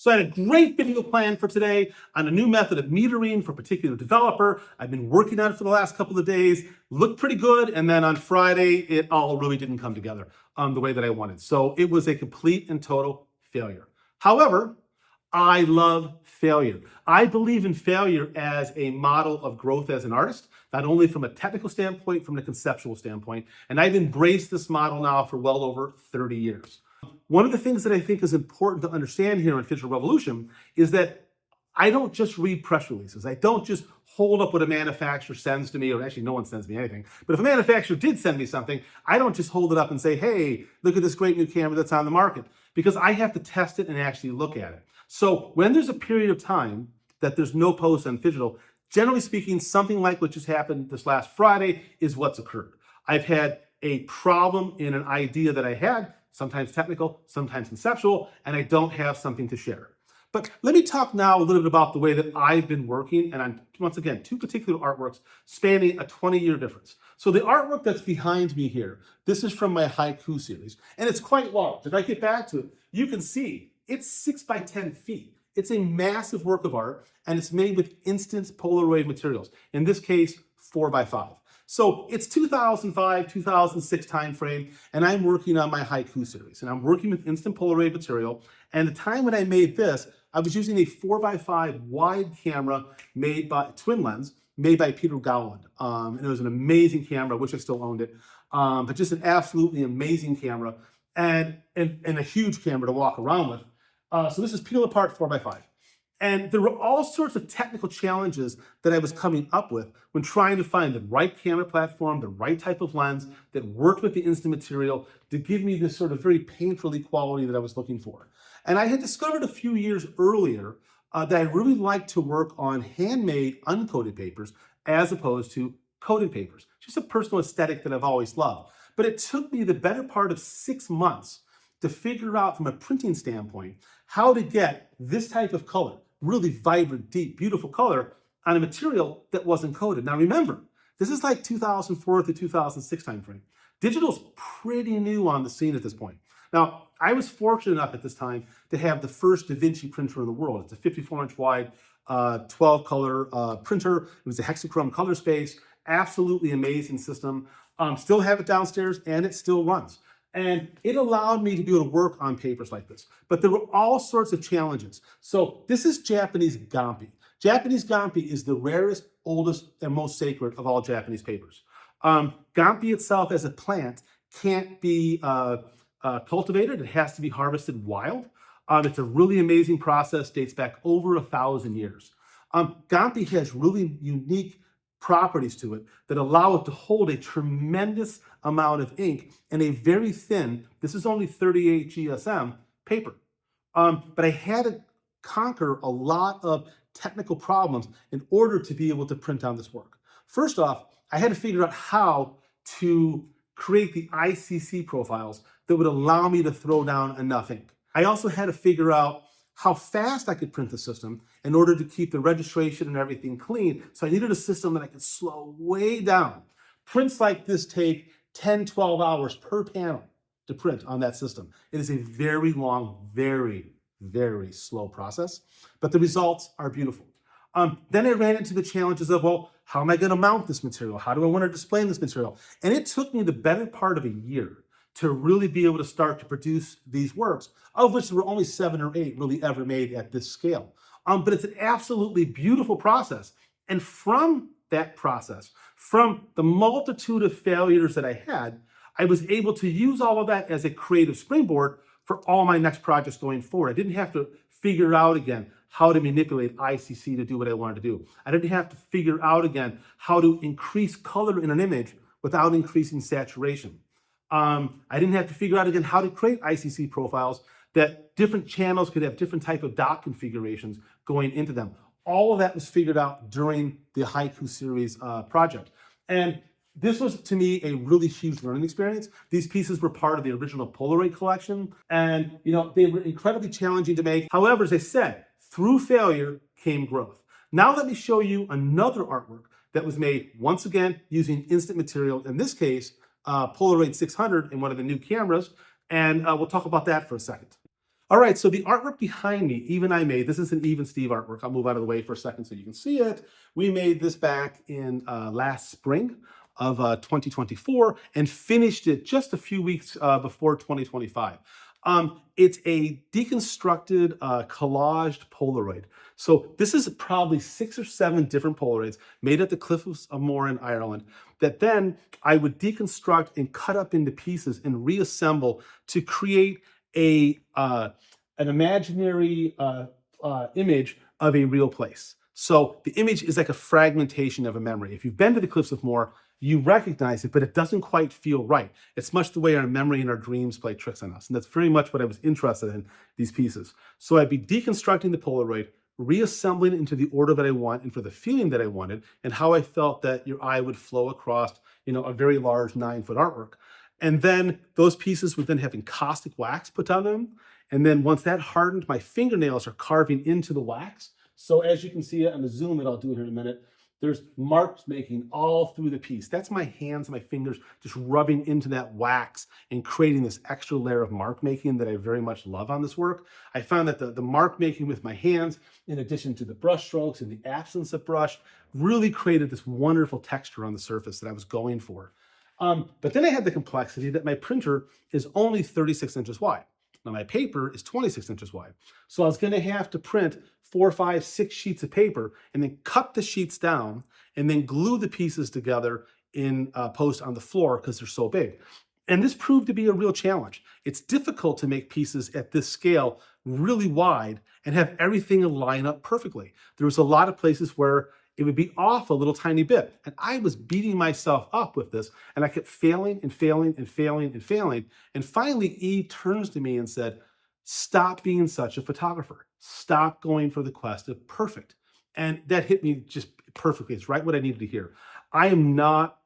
So I had a great video plan for today on a new method of metering for a particular developer. I've been working on it for the last couple of days, looked pretty good, and then on Friday, it all really didn't come together the way that I wanted. So it was a complete and total failure. However, I love failure. I believe in failure as a model of growth as an artist, not only from a technical standpoint, from a conceptual standpoint. And I've embraced this model now for well over 30 years. One of the things that I think is important to understand here in Digital Revolution is that I don't just read press releases. I don't just hold up what a manufacturer sends to me, or actually no one sends me anything. But if a manufacturer did send me something, I don't just hold it up and say, hey, look at this great new camera that's on the market, because I have to test it and actually look at it. So when there's a period of time that there's no post on Digital, generally speaking, something like what just happened this last Friday is what's occurred. I've had a problem in an idea that I had, sometimes technical, sometimes conceptual, and I don't have something to share. But let me talk now a little bit about the way that I've been working, and on, once again, two particular artworks spanning a 20-year difference. So the artwork that's behind me here, this is from my Haiku series, and it's quite large. If I get back to it, you can see it's 6 by 10 feet. It's a massive work of art, and it's made with instant Polaroid materials. In this case, 4 by 5. So it's 2005, 2006 timeframe, and I'm working on my Haiku series, and I'm working with instant Polaroid material. And the time when I made this, I was using a 4 by 5 wide camera made by twin lens, made by Peter Gowland. And it was an amazing camera. I wish I still owned it, but just an absolutely amazing camera and a huge camera to walk around with. So this is peel apart 4 by 5. And there were all sorts of technical challenges that I was coming up with when trying to find the right camera platform, the right type of lens that worked with the instant material to give me this sort of very painterly quality that I was looking for. And I had discovered a few years earlier that I really liked to work on handmade uncoated papers as opposed to coated papers. Just a personal aesthetic that I've always loved. But it took me the better part of 6 months to figure out from a printing standpoint how to get this type of color, really vibrant, deep, beautiful color on a material that wasn't coated. Now remember, this is like 2004 to 2006 timeframe. Digital's pretty new on the scene at this point. Now, I was fortunate enough at this time to have the first DaVinci printer in the world. It's a 54-inch wide, 12-color printer. It was a Hexachrome color space, absolutely amazing system. Still have it downstairs, and it still runs. And it allowed me to be able to work on papers like this. But there were all sorts of challenges. So this is Japanese Gampi. Japanese Gampi is the rarest, oldest, and most sacred of all Japanese papers. Gampi itself as a plant can't be cultivated. It has to be harvested wild. It's a really amazing process, dates back over 1,000 years. Gampi has really unique properties to it that allow it to hold a tremendous amount of ink in a very thin, this is only 38 GSM, paper. But I had to conquer a lot of technical problems in order to be able to print on this work. First off, I had to figure out how to create the ICC profiles that would allow me to throw down enough ink. I also had to figure out how fast I could print the system in order to keep the registration and everything clean. So I needed a system that I could slow way down. Prints like this take 10, 12 hours per panel to print on that system. It is a very long, very, very slow process, but the results are beautiful. Then I ran into the challenges of, well, how am I going to mount this material? How do I want to display this material? And it took me the better part of a year to really be able to start to produce these works, of which there were only 7 or 8 really ever made at this scale. But it's an absolutely beautiful process. And from that process, from the multitude of failures that I had, I was able to use all of that as a creative springboard for all my next projects going forward. I didn't have to figure out again how to manipulate ICC to do what I wanted to do. I didn't have to figure out again how to increase color in an image without increasing saturation. I didn't have to figure out again how to create ICC profiles that different channels could have different type of dot configurations going into them. All of that was figured out during the Haiku series project. And this was, to me, a really huge learning experience. These pieces were part of the original Polaroid collection, and they were incredibly challenging to make. However, as I said, through failure came growth. Now let me show you another artwork that was made, once again, using instant material, in this case, Polaroid 600 in one of the new cameras, and we'll talk about that for a second. All right, so the artwork behind me, Eve and I made, this is an Eve and Steve artwork. I'll move out of the way for a second so you can see it. We made this back in last spring of 2024 and finished it just a few weeks before 2025. It's a deconstructed collaged Polaroid. So this is probably 6 or 7 different Polaroids made at the Cliffs of Moher in Ireland that then I would deconstruct and cut up into pieces and reassemble to create an imaginary image of a real place. So the image is like a fragmentation of a memory. If you've been to the Cliffs of Moher, you recognize it, but it doesn't quite feel right. It's much the way our memory and our dreams play tricks on us. And that's very much what I was interested in, these pieces. So I'd be deconstructing the Polaroid, reassembling it into the order that I want and for the feeling that I wanted and how I felt that your eye would flow across, a very large 9-foot artwork. And then those pieces would then have encaustic wax put on them. And then once that hardened, my fingernails are carving into the wax. So as you can see on the zoom that I'll do here in a minute, there's marks making all through the piece. That's my hands, my fingers just rubbing into that wax and creating this extra layer of mark making that I very much love on this work. I found that the mark making with my hands, in addition to the brush strokes and the absence of brush, really created this wonderful texture on the surface that I was going for. But then I had the complexity that my printer is only 36 inches wide. Now my paper is 26 inches wide. So I was going to have to print 4, 5, 6 sheets of paper and then cut the sheets down and then glue the pieces together in post on the floor because they're so big. And this proved to be a real challenge. It's difficult to make pieces at this scale really wide and have everything line up perfectly. There was a lot of places where it would be off a little tiny bit. And I was beating myself up with this, and I kept failing and failing and failing and failing. And finally, Eve turns to me and said, stop being such a photographer. Stop going for the quest of perfect. And that hit me just perfectly. It's right what I needed to hear. I am not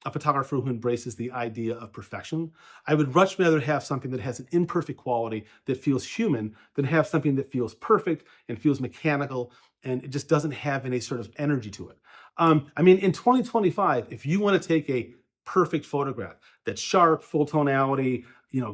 a photographer who embraces the idea of perfection. I would much rather have something that has an imperfect quality that feels human than have something that feels perfect and feels mechanical and it just doesn't have any sort of energy to it. In 2025, if you want to take a perfect photograph that's sharp, full tonality,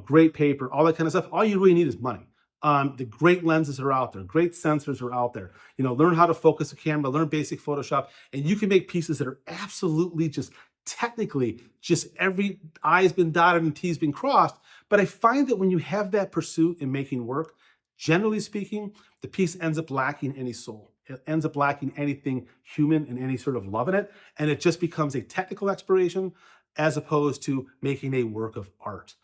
great paper, all that kind of stuff, all you really need is money. The great lenses are out there, great sensors are out there. Learn how to focus a camera, learn basic Photoshop, and you can make pieces that are absolutely just technically just every I's been dotted and T's been crossed. But I find that when you have that pursuit in making work, generally speaking, the piece ends up lacking any soul. It ends up lacking anything human and any sort of love in it. And it just becomes a technical exploration as opposed to making a work of art.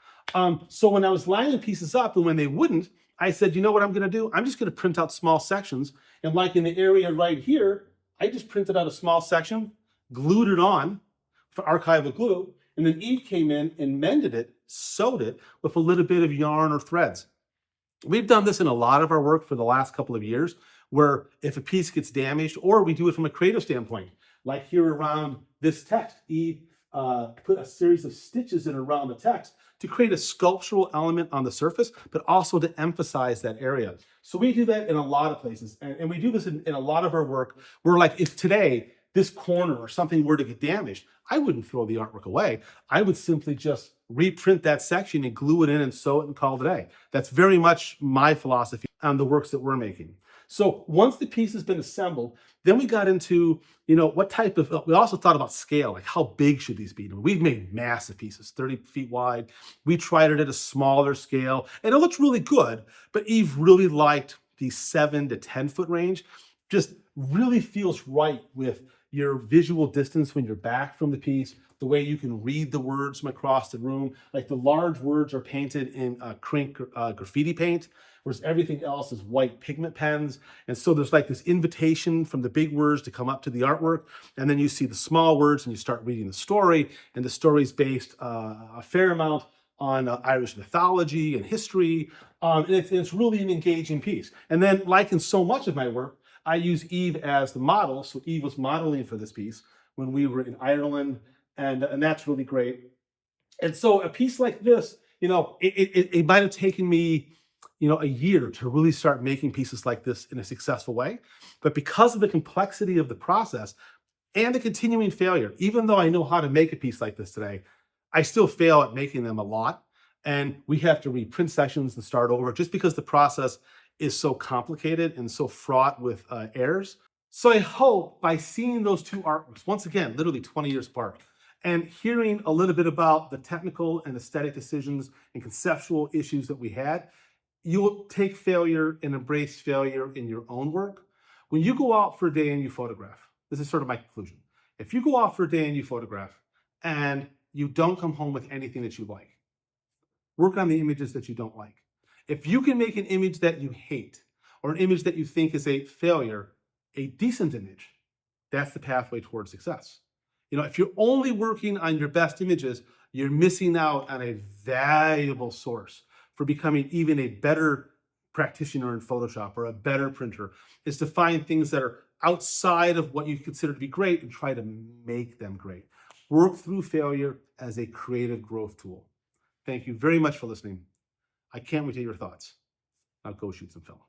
So when I was lining pieces up and when they wouldn't, I said, you know what I'm going to do? I'm just going to print out small sections. And like in the area right here, I just printed out a small section, glued it on for archival glue, and then Eve came in and mended it, sewed it with a little bit of yarn or threads. We've done this in a lot of our work for the last couple of years, where if a piece gets damaged, or we do it from a creative standpoint, like here around this text, Eve put a series of stitches in around the text to create a sculptural element on the surface, but also to emphasize that area. So we do that in a lot of places, and we do this in a lot of our work, where like if today, this corner or something were to get damaged, I wouldn't throw the artwork away. I would simply just reprint that section and glue it in and sew it and call it a day. That's very much my philosophy on the works that we're making. So once the piece has been assembled, then we got into, what type of, we also thought about scale, like how big should these be? We've made massive pieces, 30 feet wide. We tried it at a smaller scale and it looks really good, but Eve really liked the 7 to 10 foot range. Just really feels right with your visual distance when you're back from the piece, the way you can read the words from across the room. Like the large words are painted in Krink graffiti paint, whereas everything else is white pigment pens. And so there's like this invitation from the big words to come up to the artwork. And then you see the small words and you start reading the story. And the story's based a fair amount on Irish mythology and history. And it's really an engaging piece. And then like in so much of my work, I use Eve as the model. So Eve was modeling for this piece when we were in Ireland, and that's really great. And so a piece like this, it might have taken me, a year to really start making pieces like this in a successful way. But because of the complexity of the process and the continuing failure, even though I know how to make a piece like this today, I still fail at making them a lot. And we have to reprint sessions and start over just because the process is so complicated and so fraught with errors. So I hope by seeing those two artworks, once again, literally 20 years apart, and hearing a little bit about the technical and aesthetic decisions and conceptual issues that we had, you'll take failure and embrace failure in your own work. When you go out for a day and you photograph, this is sort of my conclusion. If you go out for a day and you photograph and you don't come home with anything that you like, work on the images that you don't like. If you can make an image that you hate or an image that you think is a failure, a decent image, that's the pathway towards success. If you're only working on your best images, you're missing out on a valuable source for becoming even a better practitioner in Photoshop or a better printer, is to find things that are outside of what you consider to be great and try to make them great. Work through failure as a creative growth tool. Thank you very much for listening. I can't wait to hear your thoughts. Now go shoot some film.